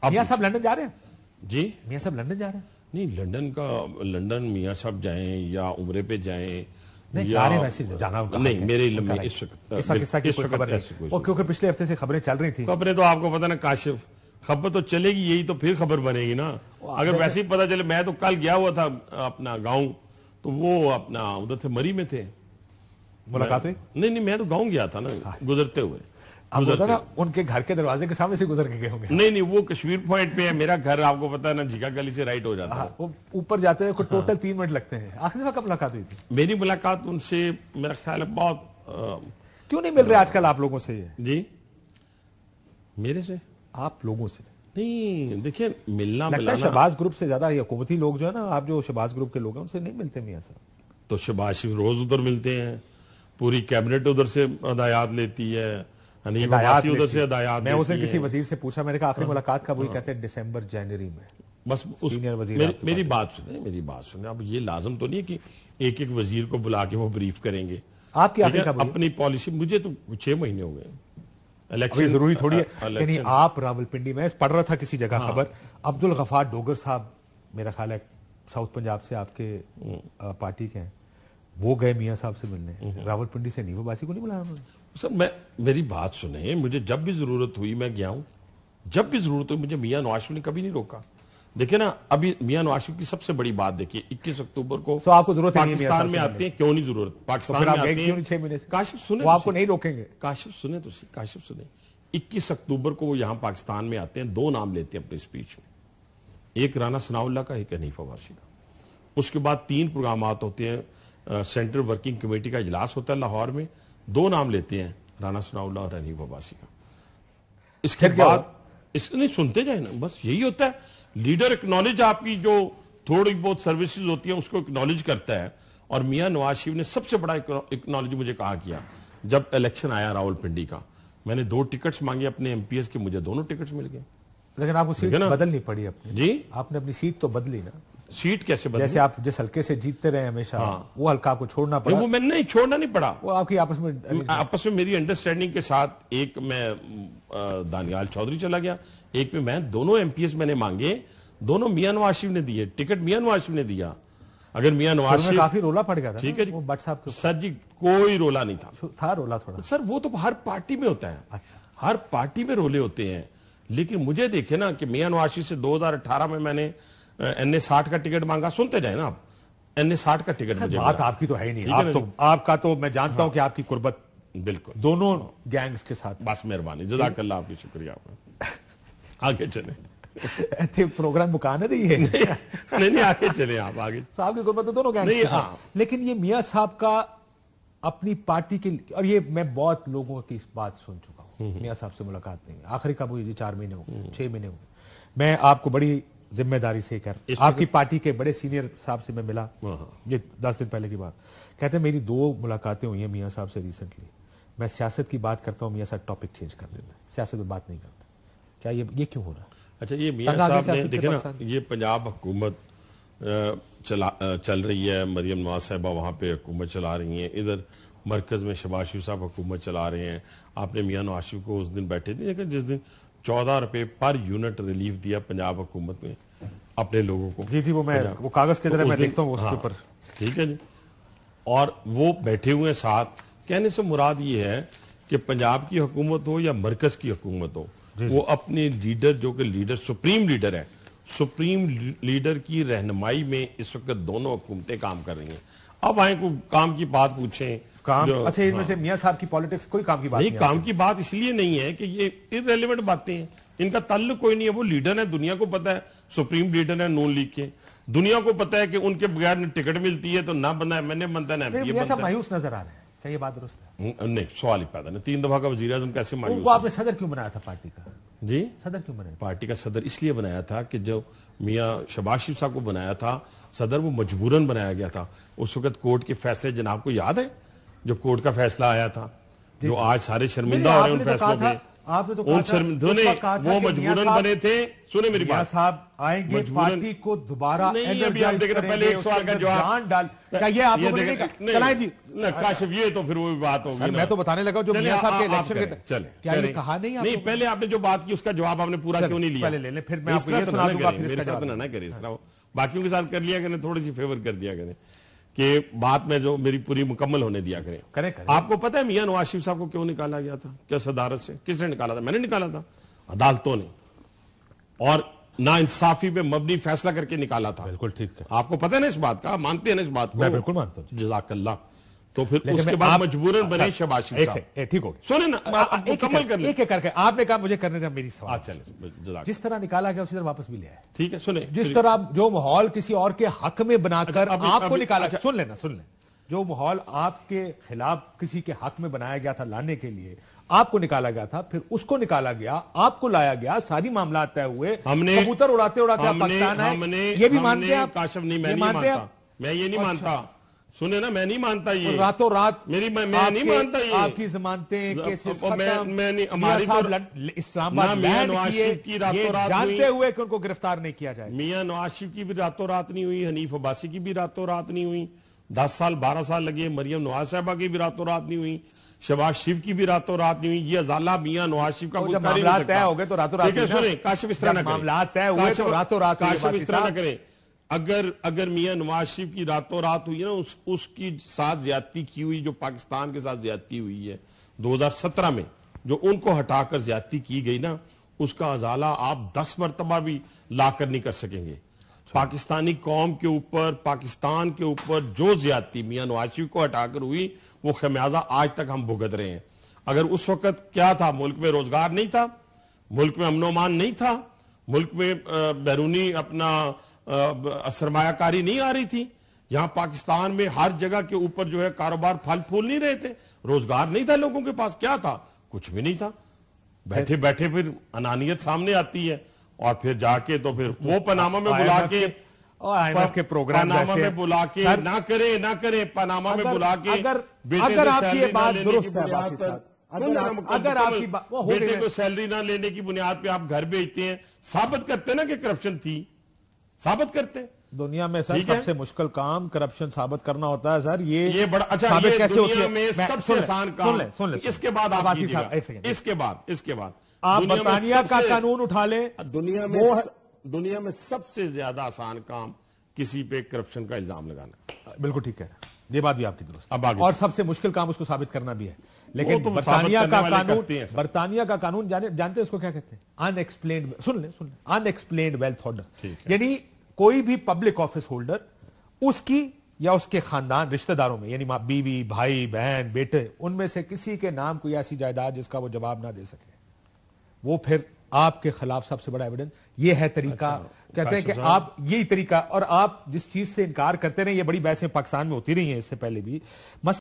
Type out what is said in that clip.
میاں صاحب لندن جا رہے ہیں؟ جی میاں صاحب لندن جا رہے ہیں؟ نہیں، لندن میاں صاحب جائیں یا عمرے پہ جائیں نہیں جا رہے ہیں، ویسے جانا نہیں، میرے علم میں اس قصہ کی کوئی خبر نہیں، اور کیونکہ پچھلے ہفتے سے خبریں چل رہی تھیں. خبریں تو آپ کو پتہ نا کاشف، خبر تو چلے گی یہی تو پھر خبر بنے گی نا. اگر ویسے ہی پتہ چلے، میں تو کل گیا ہوا تھا اپنا گاؤں، تو وہ اپنا ادھر تھے مری میں تھے، ملاقات ہوئی؟ نہیں، میں تو گاؤں گیا تھا نا گزرتے ہوئے. ان کے گھر کے دروازے کے سامنے سے گزر کے گئے ہوں گے. نہیں، وہ کشمیر پوائنٹ پہ ہے، میرا گھر آپ کو پتا ہے نا جھگا گلی سے رائٹ ہو جاتا ہے. وہ اوپر جاتے ہوئے ٹوٹل 3 منٹ لگتے ہیں. آخری دفعہ کب ملاقات ہوئی تھی؟ میری ملاقات ان سے میرا خیال ہے بہت کیوں نہیں مل رہے آج کل آپ لوگوں سے؟ جی میرے سے آپ لوگوں سے نہیں، دیکھیں ملنا لگتا ہے ملانا. شہباز گروپ سے زیادہ حکومتی لوگ جو ہے نا، آپ جو شہباز گروپ کے لوگ ہیں ان سے نہیں ملتے میاں صاحب. تو شہباز شریف روز ادھر ملتے ہیں، پوری کیبنٹ ادھر سے ہدایات لیتی ہے، حنیف عباسی ادھر سے ہدایات میں لیتی اسے کسی ہے. وزیر سے پوچھا، میں نے کہا آخری ملاقات کب ہوئی؟ کہتے ہیں دسمبر جنوری میں. بس سینئر وزیر میری بات سنیں. اب یہ لازم تو نہیں ہے کہ ایک وزیر کو بلا کے وہ بریف کریں گے. آپ کی آخری کب ہوئی؟ اپنی پالیسی مجھے تو 6 مہینے ہو گئے. الیکشن ضروری تھوڑی ہے. یعنی آپ راولپنڈی میں پڑھ رہا تھا کسی جگہ خبر، عبد الغفار ڈوگر صاحب میرا خیال ہے ساؤتھ پنجاب سے آپ کے پارٹی کے ہیں، وہ گئے میاں صاحب سے ملنے. راولپنڈی سے نہیں، وہ باسی کو نہیں بلایا انہوں نے. سر میری بات سنیں، مجھے جب بھی ضرورت ہوئی میں گیا ہوں، جب بھی ضرورت ہوئی مجھے میاں نواز شریف نے کبھی نہیں روکا. دیکھیں نا، ابھی میاں نواز شریف کی سب سے بڑی بات دیکھیے، 21 اکتوبر کو آپ کو ضرورت پاکستان میں آتے ہیں. کیوں نہیں ضرورت؟ پاکستان میں آتے ہیں 6 مہینے سے. کاشف سنیں، وہ آپ کو نہیں روکیں گے. کاشف سنیں 21 اکتوبر کو وہ یہاں پاکستان میں آتے ہیں، 2 نام لیتے ہیں اپنی اسپیچ میں، ایک رانا ثناء اللہ کا، ایک حنیف عباسی کا. اس کے بعد 3 پروگرامات ہوتے ہیں، سینٹرل ورکنگ کمیٹی کا اجلاس ہوتا ہے لاہور میں، 2 نام لیتے ہیں، رانا ثناء اللہ اور حنیف عباسی کا. اس کے بعد اس نہیں سنتے جائیں نا، بس یہی ہوتا ہے. لیڈر اکنالج آپ کی جو تھوڑی بہت سروسز ہوتی ہیں اس کو اکنالج کرتا ہے. اور میاں نواز شریف نے سب سے بڑا اکنالج مجھے کہا کیا جب الیکشن آیا راولپنڈی کا. میں نے 2 ٹکٹس مانگے اپنے ایم پی ایس کے، مجھے دونوں ٹکٹس مل گئے. لیکن آپ کو سیٹ بدلنی پڑی اپنی. جی آپ نے اپنی سیٹ تو بدلی نا. سیٹ کیسے بدلی؟ جیسے آپ جس حلقے سے جیتتے رہے ہمیشہ، وہ حلقہ آپ کو چھوڑنا پڑا. وہ میں نہیں چھوڑنا نہیں پڑا، وہ آپ کی آپس میں میری انڈرسٹینڈنگ کے ساتھ. ایک میں دانیال چودھری چلا گیا، ایک میں دونوں ایم پی ایس میں نے مانگے، دونوں میاں نواز شریف نے دیے. ٹکٹ میاں نواز شریف نے دیا. اگر میاں نواز شریف کافی رولا پڑ گیا تھا. ٹھیک ہے بٹ صاحب سر جی کوئی رولا نہیں تھا رولا تھوڑا. سر وہ تو ہر پارٹی میں ہوتا ہے، ہر پارٹی میں رولے ہوتے ہیں. لیکن مجھے دیکھیں نا کہ میاں نواز شریف سے 2018 میں نے این اے 60 کا ٹکٹ مانگا. سنتے جائیں نا آپ، این اے 60 کا ٹکٹ مجھے بات آپ کی تو ہے ہی نہیں. آپ کا تو میں جانتا ہوں کہ آپ کی قربت بالکل دونوں گینگز کے ساتھ. بس مہربانی، جزاک اللہ، آپ کی شکریہ. آگے چلیں. پروگرام مکانے رہی ہے. نہیں آگے چلیں آپ آگے. صاحب کی قربت دونوں گینگز کے ساتھ. لیکن یہ میاں صاحب کا اپنی پارٹی کے، اور یہ میں بہت لوگوں کی اس بات سن چکا ہوں، میاں صاحب سے ملاقات نہیں. آخری کب ہوئی؟ 4 مہینے ہو گئے، 6 مہینے ہو گئے. میں آپ کو بڑی ذمہ داری سے کر، آپ کی پارٹی کے بڑے سینئر صاحب سے میں ملا، یہ 10 دن پہلے کی بات. کہتے ہیں میری 2 ملاقاتیں ہوئی ہیں میاں صاحب سے ریسنٹلی. میں سیاست کی بات کرتا ہوں، میاں صاحب ٹاپک چینج کر دیتے ہیں، سیاست میں بات نہیں کرتے. کیا یہ کیوں ہو رہا ہے؟ اچھا، یہ میاں صاحب نے دیکھیں نا، یہ پنجاب حکومت چل رہی ہے، مریم نواز صاحبہ وہاں پہ حکومت چلا رہی ہیں، ادھر مرکز میں شہباز شریف صاحب حکومت چلا رہے ہیں. آپ نے میاں نواز شریف کو اس دن بیٹھے تھے، لیکن جس دن 14 روپے پر یونٹ ریلیف دیا پنجاب حکومت میں اپنے لوگوں کو. جی وہ کاغذ کے ذریعے میں دیکھتا ہوں اس کے اوپر. ٹھیک ہے جی. اور وہ بیٹھے ہوئے ساتھ. کہنے سے مراد یہ ہے کہ پنجاب کی حکومت ہو یا مرکز کی حکومت ہو، وہ اپنے لیڈر، جو کہ لیڈر سپریم لیڈر ہے، سپریم لیڈر کی رہنمائی میں اس وقت دونوں حکومتیں کام کر رہی ہیں. اب آئیں کو کام کی بات پوچھیں. اچھا، ان میں سے میاں صاحب کی پالیٹکس کوئی کام کی بات نہیں. کام کی بات اس لیے نہیں ہے کہ یہ irrelevant باتیں ہیں، ان کا تعلق کوئی نہیں ہے. وہ لیڈر ہے، دنیا کو پتا ہے سپریم لیڈر ہے نون لیگ کے. دنیا کو پتا ہے کہ ان کے بغیر نہ ٹکٹ ملتی ہے تو نہ بندہ ایم این اے بنتا ہے نہ ایم پی اے بنتا ہے. مایوس نظر آ رہے ہیں، کیا یہ بات درست ہے؟ نہیں، سوال ہی پیدا نہیں. 3 دفعہ کا وزیر اعظم کیسے مایوس؟ وہ آپ نے صدر کیوں بنایا تھا پارٹی کا؟ جی صدر کیوں بنایا؟ پارٹی کا صدر اس لیے بنایا تھا کہ جو میاں شہباز شریف صاحب کو بنایا تھا صدر، وہ مجبوراً بنایا گیا تھا. اس وقت کورٹ کے فیصلے جناب کو یاد ہے، جو کورٹ کا فیصلہ آیا تھا، جو آج سارے شرمندہ ہو رہے ہیں ان فیصلوں پہ. آپ نے تو کہا تھا وہ مجبوراً بنے تھے. سنیں میری بات, صاحب آئیں گے پارٹی کو دوبارہ نہیں. ابھی آپ دیکھ رہے پہلے ایک سوال کا جواب یہ آپ چلائیں جی کاشف, یہ تو پھر وہ بات ہوگی. میں تو بتانے لگا جو میاں صاحب کے الیکشن کے چلیں کیا یہ کہا نہیں پہلے آپ نے جو بات کی اس کا جواب آپ نے پورا کیوں نہیں لیا؟ پہلے لے لیں پھر میں آپ کو یہ سنا دوں گا. میرے ساتھ نہ کریں اس طرح, باقیوں کے ساتھ کر لیا کریں, تھوڑی سی فیور کر دیا کریں کہ بات میں جو میری پوری مکمل ہونے دیا کریں. آپ کو پتہ ہے میاں نواز شریف صاحب کو کیوں نکالا گیا تھا؟ کیا صدارت سے کس نے نکالا تھا؟ میں نے نکالا تھا, عدالتوں نے, اور نا انصافی پہ مبنی فیصلہ کر کے نکالا تھا. بالکل ٹھیک ہے, آپ کو پتہ ہے نا اس بات کا, مانتے ہیں نا اس بات کو؟ میں بالکل مانتا ہوں. جزاک اللہ. تو پھر اس کے بعد مجبوراً بنے شہباز شریف صاحب. ٹھیک ہو سنیں نا, مکمل کر لیں. ایک ایک کر کے آپ نے کہا مجھے کرنے دیں میری سوال. چلیں, جس طرح نکالا گیا اسی طرح واپس بھی لے آئے. ٹھیک ہے, سنیں. جس طرح جو ماحول کسی اور کے حق میں بنا کر آپ کو نکالا, سن لیں, جو ماحول آپ کے خلاف کسی کے حق میں بنایا گیا تھا لانے کے لیے, آپ کو نکالا گیا تھا, پھر اس کو نکالا گیا, آپ کو لایا گیا, ساری معاملات طے ہوئے, کبوتر اڑاتے اڑاتے آپ پاکستان آئے. یہ بھی مانتے ہیں آپ؟ کاشف نہیں, میں نہیں مانتا, میں یہ نہیں مانتا. سنیں نا, میں نہیں مانتا یہ راتوں رات میں نہیں مانتا یہ آپ کی ضمانتیں کیسز ختم. ہماری اسلام آباد میاں نواز شریف کی راتوں رات جانتے ہوئے کہ ان کو گرفتار نہیں کیا جائے. میاں نواز شریف کی بھی راتوں رات نہیں ہوئی, حنیف عباسی کی بھی راتوں رات نہیں ہوئی, 10 سال 12 سال لگے, مریم نواز صاحبہ کی بھی راتوں رات نہیں ہوئی, شہباز شریف کی بھی راتوں رات نہیں ہوئی. یہ ازالہ میاں نواز شریف کا کوئی معاملات طے ہو گئے تو راتوں رات. سنیں, کاشف اس طرح نہ کریں, معاملات طے ہوئے تو راتوں رات. کاشف اس طرح نہ کریں. اگر میاں نواز شریف کی راتوں رات ہوئی نا, اس کی ساتھ زیادتی کی ہوئی جو پاکستان کے ساتھ زیادتی ہوئی ہے 2017 میں, جو ان کو ہٹا کر زیادتی کی گئی نا, اس کا ازالہ آپ 10 مرتبہ بھی لا کر نہیں کر سکیں گے. پاکستانی قوم کے اوپر, پاکستان کے اوپر جو زیادتی میاں نواز شریف کو ہٹا کر ہوئی, وہ خمیازہ آج تک ہم بھگت رہے ہیں. اگر اس وقت کیا تھا, ملک میں روزگار نہیں تھا, ملک میں امن و امان نہیں تھا, ملک میں بیرونی اپنا سرمایہ کاری نہیں آ رہی تھی, یہاں پاکستان میں ہر جگہ کے اوپر جو ہے کاروبار پھل پھول نہیں رہے تھے, روزگار نہیں تھا لوگوں کے پاس, کیا تھا؟ کچھ بھی نہیں تھا. بیٹھے بیٹھے پھر انانیت سامنے آتی ہے, اور پھر جا کے تو پھر وہ پاناما میں بلا کے پاناما میں بلا کے نہ کرے پاناما میں بلا کے اگر آپ کی یہ بات درست ہے, اگر آپ کی بیٹے کو سیلری نہ لینے کی بنیاد پہ آپ گھر بھیجتے ہیں, ثابت کرتے ہیں نا کہ کرپشن تھی, ثابت کرتے ہیں. دنیا میں سر سب سے مشکل کام کرپشن ثابت کرنا ہوتا ہے سر. یہ بڑا اچھا, یہ دنیا میں سب سے آسان کام. اس کے بعد آپ اس کے بعد آپ برطانیہ کا قانون اٹھا لیں. دنیا میں سب سے زیادہ آسان کام کسی پہ کرپشن کا الزام لگانا. بالکل ٹھیک ہے, یہ بات بھی آپ کی درست. اور سب سے مشکل کام اس کو ثابت کرنا بھی ہے. لیکن برطانیہ کا قانون جانتے اس کو کیا کہتے ہیں؟ ان ایکسپلینڈ. سن لیں ان ایکسپلینڈ ویلتھ ہولڈر, یعنی کوئی بھی پبلک آفس ہولڈر, اس کی یا اس کے خاندان رشتہ داروں میں, یعنی بیوی, بھائی, بہن, بیٹے, ان میں سے کسی کے نام کوئی ایسی جائیداد جس کا وہ جواب نہ دے سکے, وہ پھر آپ کے خلاف سب سے بڑا ایویڈنس. یہ ہے طریقہ. کہتے ہیں کہ آپ یہی طریقہ, اور آپ جس چیز سے انکار کرتے رہے, یہ بڑی بحثیں پاکستان میں ہوتی رہی ہیں اس سے پہلے بھی.